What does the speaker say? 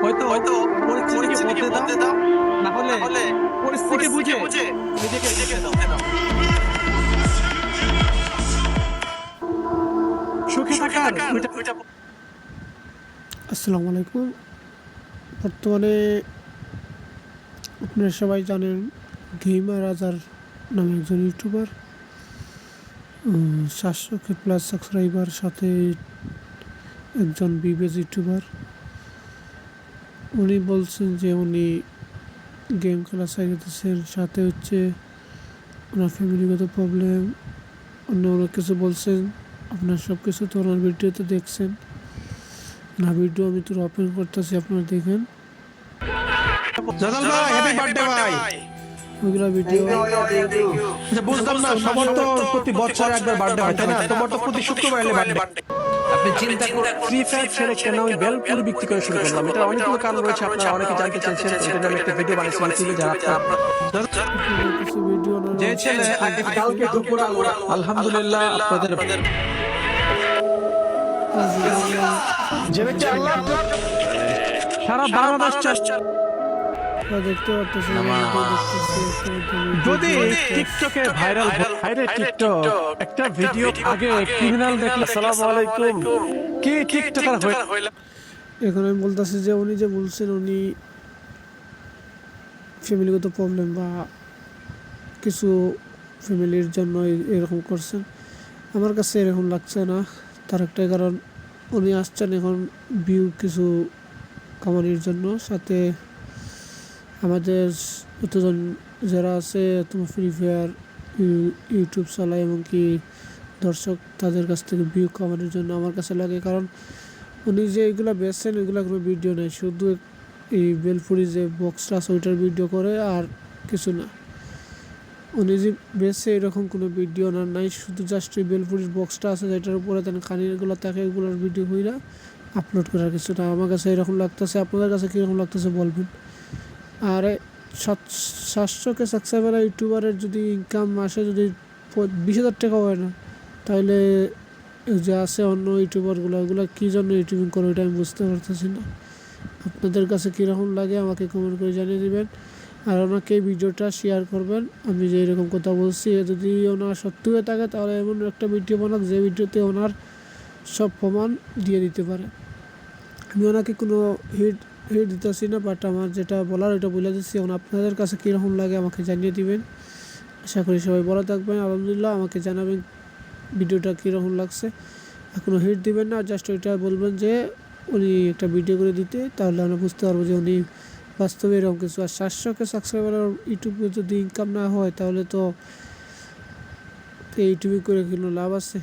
হয়তো পরিস্থিতিকে বদলে দাও, না হলে পরিস্থিতি বুঝে নিজেকে বদলে দাও। সুখে থাকার আসসালামু আলাইকুম। বর্তমানে আপনারা সবাই জানেন গেমার আজার নামে একজন ইউটিউবার 700K প্লাস সাবস্ক্রাইবার, সাথে একজন বিবেজ ইউটিউবার। উনি বলছেন যে উনি গেম খেলা ছেড়ে দিচ্ছেন, সাথে হচ্ছে ওনার ফ্যামিলিগত প্রবলেম, অন্য অনেক কিছু বলছেন। আপনার সব কিছু তো ওনার ভিডিওতে দেখছেন। না ভিডিও আমি তো ওপেন করতেছি, আপনারা দেখেন জালাল ভাই, হ্যাপি বার্থডে ভাই। ওইগুলা ভিডিও। আচ্ছা, বুঝলাম না, সবার তো প্রতি বছর একবার বার্থডে হয়, তাই না? তোমার তো প্রতি শুক্রবার এলে বার্থডে। আপনি চিন্তা করুন, ফ্রি ফায়ার ছেড়ে কেন আমি বেলপুরি বিক্রি করে শুরু করলাম। এটা অনেকগুলো কারণ রয়েছে, আপনারা অনেকে জানতে চেয়েছেন। এটা আমি একটা ভিডিও বানিয়েছি ইউটিউবে, যারা কিছু ভিডিও যে ছেলে কালকে দুপুর আলহামদুলিল্লাহ আপনাদের যে ব্যক্তি আল্লাহ সারা বাংলাদেশ দেখতে পাচ্ছি। যদি টিকটকে ভাইরাল টিকটক একটা ভিডিও আগে ক্রিমিনাল দেখলে আসসালামু আলাইকুম কি টিকটকার হইল। এখন আমি বলতেছি যে উনি যে বলছেন উনি ফ্যামিলিগত প্রবলেম বা কিছু ফ্যামিলির জন্য এরকম করছেন, আমার কাছে এরকম লাগছে না। তার একটাই কারণ, উনি আসছেন এখন ভিউ কিছু কামানির জন্য, সাথে আমাদের এতজন যারা আছে তোমার ফ্রি ফায়ার ইউটিউব চালায় এমনকি দর্শক, তাদের কাছ থেকে ভিউ কামানোর জন্য আমার কাছে লাগে। কারণ উনি যে এইগুলো বেচছেন ওইগুলো কোনো ভিডিও নেই, শুধু এই বেলপুরি যে বক্সটা আছে ওইটার ভিডিও করে আর কিছু না। উনি যে বেচছে এরকম কোনো ভিডিও না নাই, শুধু জাস্ট এই বেলপুরির বক্সটা আছে যেটার উপরে তেন খানিরগুলো থাকে, এগুলোর ভিডিও হইরা আপলোড করার কিছু না। আমার কাছে এরকম লাগতেছে, আপনাদের কাছে কীরকম লাগতেছে বলবেন। আর 700K সাবস্ক্রাইবার ইউটিউবারের যদি ইনকাম মাসে যদি 20,000 টাকা হয় না, তাহলে যে আছে অন্য ইউটিউবারগুলো ওগুলো কী জন্য ইউটিউবিং করে ওইটা আমি বুঝতে পারতেছি না। আপনাদের কাছে কীরকম লাগে আমাকে কমেন্ট করে জানিয়ে দেবেন, আর ওনাকে এই ভিডিওটা শেয়ার করবেন। আমি যে এরকম কথা বলছি যদি ওনার সত্যি হয়ে থাকে তাহলে এমন একটা ভিডিও বানাক যে ভিডিওতে ওনার সব প্রমাণ দিয়ে দিতে পারে। আমি ওনাকে কোনো হিট দিতেছি না, বাট আমার যেটা বলার ওইটা বলে দিচ্ছি। এখন আপনাদের কাছে কীরকম লাগে আমাকে জানিয়ে দিবেন। আশা করি সবাই ভালো থাকবেন। আলহামদুলিল্লাহ, আমাকে জানাবেন ভিডিওটা কীরকম লাগছে। এখনও হিট দিবেন না, জাস্ট ওইটা বলবেন যে উনি একটা ভিডিও করে দিতে, তাহলে আমরা বুঝতে পারবো যে উনি বাস্তবে এরকম কিছু। আর 700K সাবস্ক্রাইবার ইউটিউবে যদি ইনকাম না হয় তাহলে তো ইউটিউবে করে কোনো লাভ আছে?